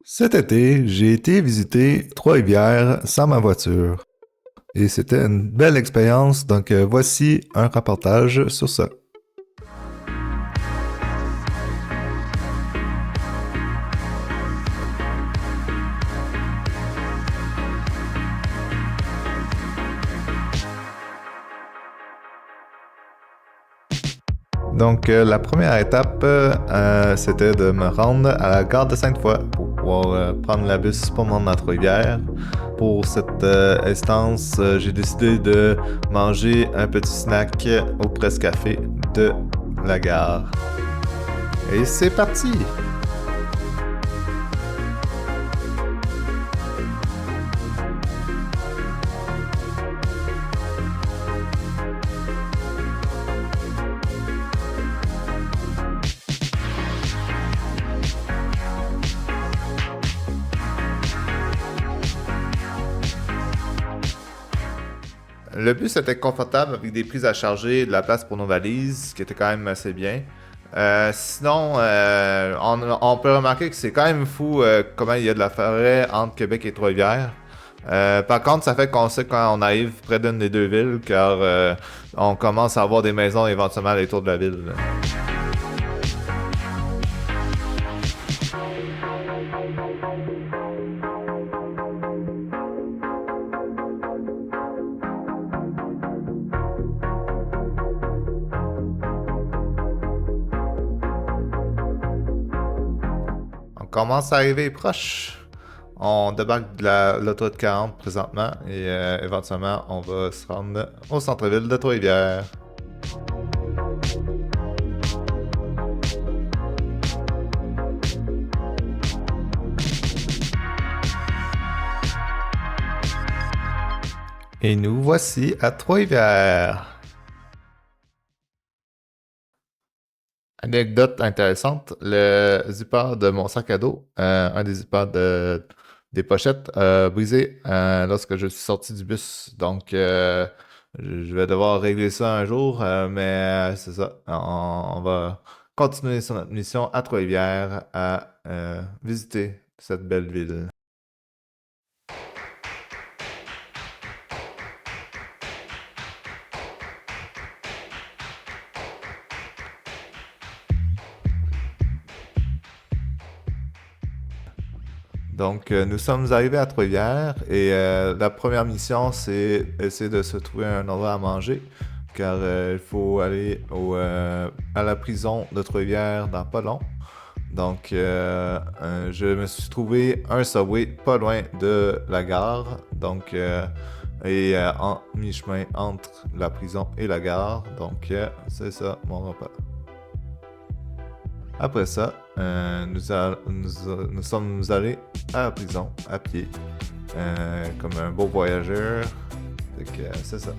Cet été, j'ai été visiter Trois-Rivières sans ma voiture. Et c'était une belle expérience, donc voici un reportage sur ça. Donc, la première étape, c'était de me rendre à la gare de Sainte-Foy pour pouvoir prendre la bus pour me rendre à Trois-Rivières. Pour cette instance, j'ai décidé de manger un petit snack au Presse-Café de la gare. Et c'est parti! Le bus était confortable avec des prises à charger et de la place pour nos valises, ce qui était quand même assez bien. Sinon, on peut remarquer que c'est quand même fou comment il y a de la forêt entre Québec et Trois-Rivières. Par contre, ça fait qu'on sait quand on arrive près d'une des deux villes, car on commence à avoir des maisons éventuellement à l'entour de la ville. On commence à arriver proche. On débarque de l'autoroute 40 présentement et éventuellement on va se rendre au centre-ville de Trois-Rivières. Et nous voici à Trois-Rivières. Anecdote intéressante, le zipper de mon sac à dos, un des zippers des pochettes, a brisé lorsque je suis sorti du bus. Donc, je vais devoir régler ça un jour, mais c'est ça. On va continuer sur notre mission à Trois-Rivières à visiter cette belle ville. Donc, nous sommes arrivés à Trois-Rivières et la première mission, c'est essayer de se trouver un endroit à manger, car il faut aller à la prison de Trois-Rivières dans pas long. Donc, je me suis trouvé un Subway pas loin de la gare, donc, et en mi-chemin entre la prison et la gare. Donc, c'est ça mon repas. Après ça, nous sommes allés à la prison à pied, comme un beau voyageur. Fait que, c'est ça.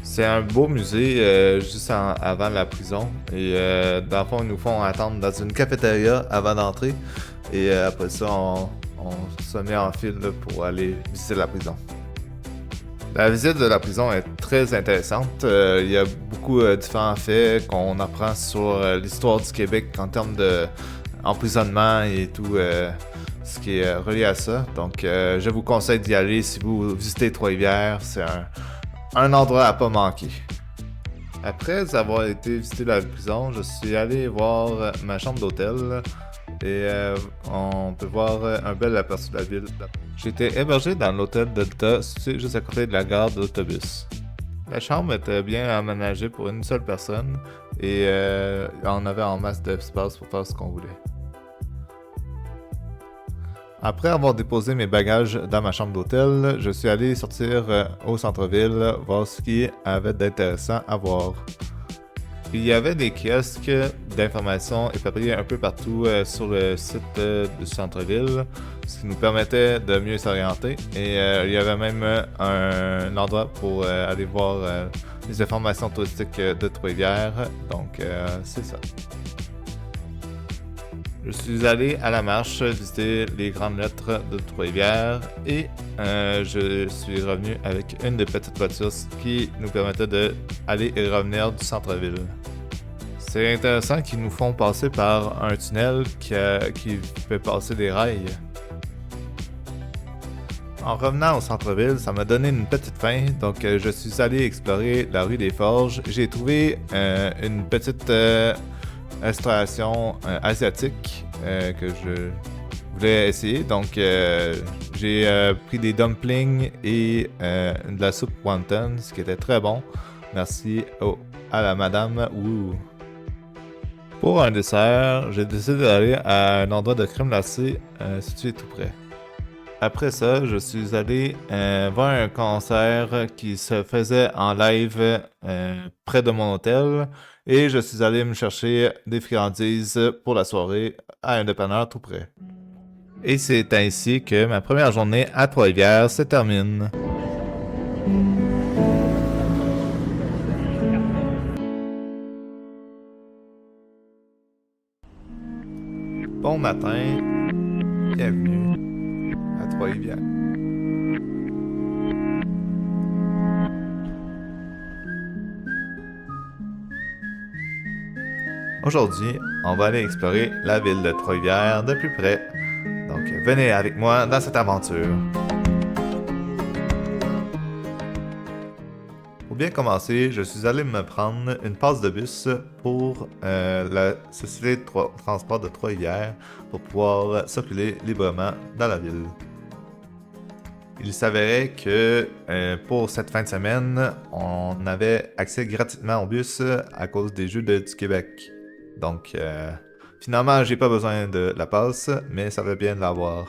C'est un beau musée juste avant la prison. Et dans le fond, ils nous font attendre dans une cafétéria avant d'entrer. Et après ça, on se met en file là, pour aller visiter la prison. La visite de la prison est très intéressante. Il y a beaucoup de différents faits qu'on apprend sur l'histoire du Québec en termes d'emprisonnement et tout ce qui est relié à ça. Donc, je vous conseille d'y aller si vous visitez Trois-Rivières. C'est un endroit à pas manquer. Après avoir été visiter la prison, je suis allé voir ma chambre d'hôtel et on peut voir un bel aperçu de la ville. J'étais hébergé dans l'hôtel Delta, situé juste à côté de la gare d'autobus. La chambre était bien aménagée pour une seule personne et on avait en masse d'espace pour faire ce qu'on voulait. Après avoir déposé mes bagages dans ma chambre d'hôtel, je suis allé sortir au centre-ville, voir ce qu'il y avait d'intéressant à voir. Il y avait des kiosques d'information éparpillés un peu partout sur le site du centre-ville, ce qui nous permettait de mieux s'orienter. Et il y avait même un endroit pour aller voir les informations touristiques de Trois-Rivières. Donc, c'est ça. Je suis allé à la marche visiter les grandes lettres de Trois-Rivières et je suis revenu avec une des petites voitures qui nous permettait d'aller et revenir du centre-ville. C'est intéressant qu'ils nous font passer par un tunnel qui fait passer des rails. En revenant au centre-ville, ça m'a donné une petite faim, donc je suis allé explorer la rue des Forges. J'ai trouvé une petite restauration asiatique que je voulais essayer. Donc j'ai pris des dumplings et de la soupe wonton, ce qui était très bon. Merci à la madame Wu. Pour un dessert, j'ai décidé d'aller à un endroit de crème glacée situé tout près. Après ça, je suis allé voir un concert qui se faisait en live près de mon hôtel et je suis allé me chercher des friandises pour la soirée à un dépanneur tout près. Et c'est ainsi que ma première journée à Trois-Rivières se termine. Bon matin, bienvenue à Trois-Rivières. Aujourd'hui, on va aller explorer la ville de Trois-Rivières de plus près. Donc, venez avec moi dans cette aventure. Pour bien commencer, je suis allé me prendre une passe de bus pour la Société de transport de Trois-Rivières pour pouvoir circuler librement dans la ville. Il s'avérait que pour cette fin de semaine, on avait accès gratuitement au bus à cause des Jeux du Québec. Donc, finalement, j'ai pas besoin de la passe, mais ça va bien de l'avoir.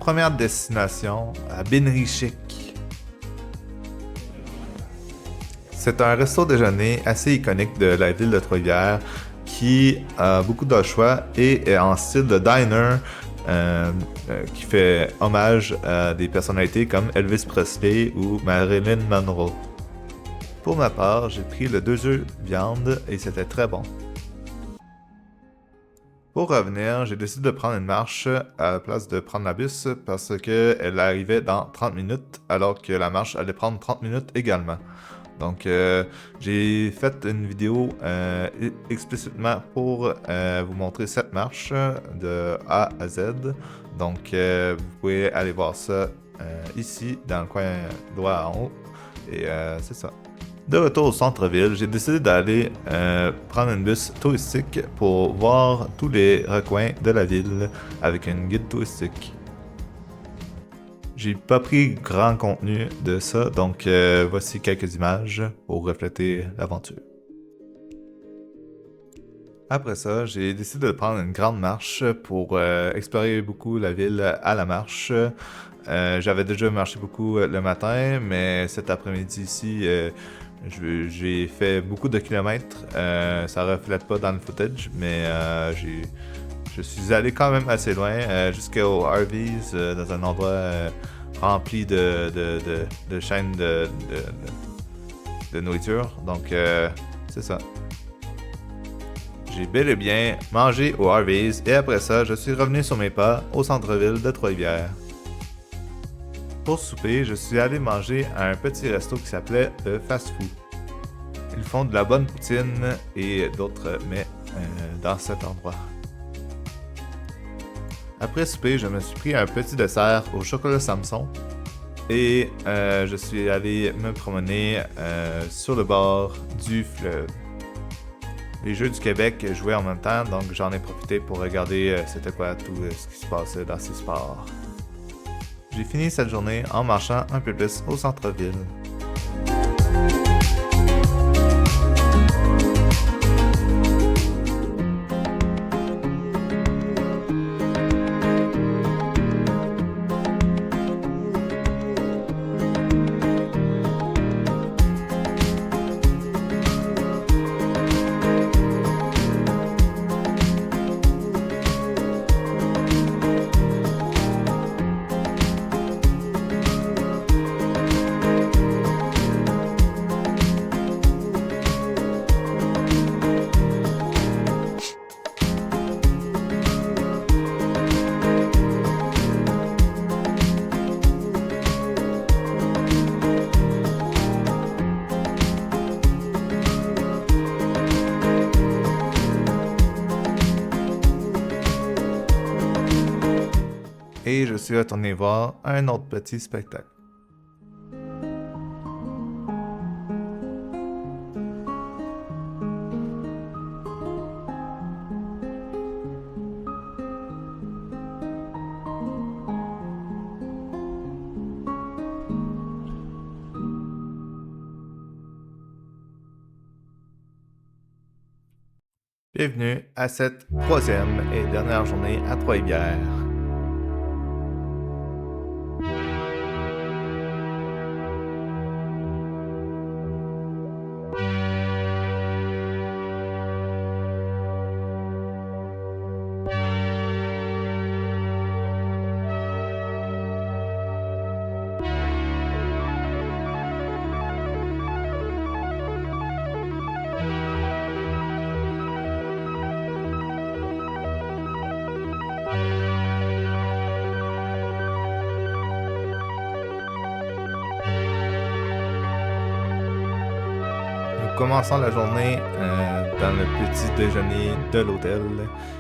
Première destination, à Binerie Chic. C'est un resto déjeuner assez iconique de la ville de Trois-Rivières qui a beaucoup de choix et est en style de diner qui fait hommage à des personnalités comme Elvis Presley ou Marilyn Monroe. Pour ma part, j'ai pris le 2 œufs viande et c'était très bon. Pour revenir, j'ai décidé de prendre une marche à la place de prendre la bus parce qu'elle arrivait dans 30 minutes alors que la marche allait prendre 30 minutes également. Donc j'ai fait une vidéo explicitement pour vous montrer cette marche de A à Z. Donc vous pouvez aller voir ça ici dans le coin droit en haut. Et c'est ça. De retour au centre-ville, j'ai décidé d'aller prendre une bus touristique pour voir tous les recoins de la ville avec une guide touristique. J'ai pas pris grand contenu de ça, donc voici quelques images pour refléter l'aventure. Après ça, j'ai décidé de prendre une grande marche pour explorer beaucoup la ville à la marche. J'avais déjà marché beaucoup le matin, mais cet après-midi ici, j'ai fait beaucoup de kilomètres. Ça reflète pas dans le footage, mais je suis allé quand même assez loin, jusqu'au Harvey's, dans un endroit rempli de chaînes de nourriture. Donc, c'est ça. J'ai bel et bien mangé au Harvey's et après ça, je suis revenu sur mes pas au centre-ville de Trois-Rivières. Pour souper, je suis allé manger à un petit resto qui s'appelait Fast Food. Ils font de la bonne poutine et d'autres mets dans cet endroit. Après souper, je me suis pris un petit dessert au chocolat Samson et je suis allé me promener sur le bord du fleuve. Les Jeux du Québec jouaient en même temps, donc j'en ai profité pour regarder c'était quoi tout ce qui se passait dans ces sports. J'ai fini cette journée en marchant un peu plus au centre-ville. et je suis retourné voir un autre petit spectacle. Bienvenue à cette troisième et dernière journée à Trois-Rivières. Nous commençons la journée dans le petit déjeuner de l'hôtel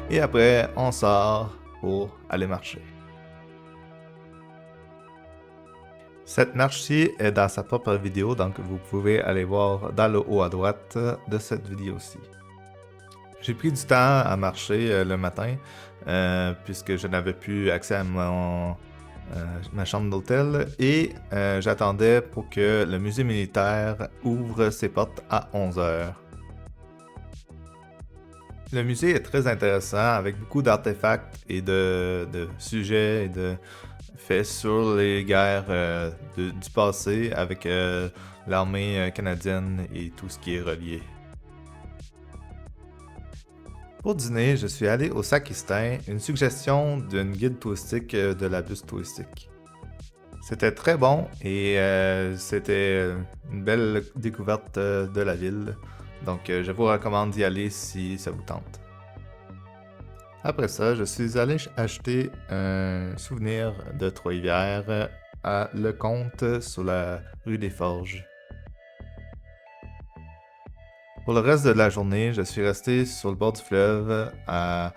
et après on sort pour aller marcher. Cette marche-ci est dans sa propre vidéo, donc vous pouvez aller voir dans le haut à droite de cette vidéo-ci. J'ai pris du temps à marcher le matin puisque je n'avais plus accès à ma chambre d'hôtel et j'attendais pour que le musée militaire ouvre ses portes à 11h. Le musée est très intéressant avec beaucoup d'artefacts et de sujets et de faits sur les guerres du passé avec l'armée canadienne et tout ce qui est relié. Pour dîner, je suis allé au Sacristain, une suggestion d'une guide touristique de la bus touristique. C'était très bon et c'était une belle découverte de la ville, donc je vous recommande d'y aller si ça vous tente. Après ça, je suis allé acheter un souvenir de Trois-Rivières à Lecomte sur la rue des Forges. Pour le reste de la journée, je suis resté sur le bord du fleuve à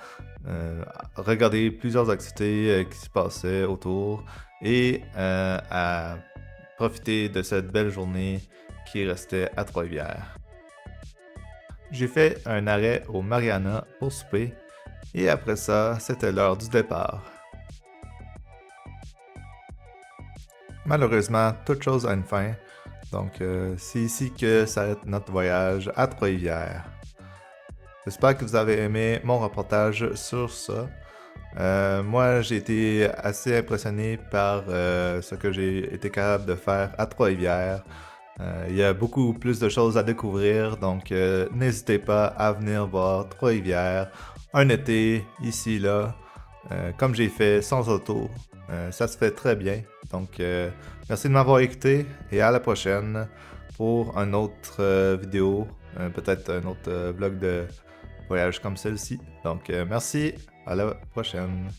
regarder plusieurs activités qui se passaient autour et à profiter de cette belle journée qui restait à Trois-Rivières. J'ai fait un arrêt au Mariana pour souper et après ça, c'était l'heure du départ. Malheureusement, toute chose a une fin. Donc, c'est ici que s'arrête notre voyage à Trois-Rivières. J'espère que vous avez aimé mon reportage sur ça. Moi, j'ai été assez impressionné par ce que j'ai été capable de faire à Trois-Rivières. Il y a beaucoup plus de choses à découvrir, donc n'hésitez pas à venir voir Trois-Rivières un été, ici, là, comme j'ai fait sans auto. Ça se fait très bien. Donc, merci de m'avoir écouté et à la prochaine pour une autre vidéo, peut-être un autre vlog de voyage comme celle-ci. Donc, merci, à la prochaine.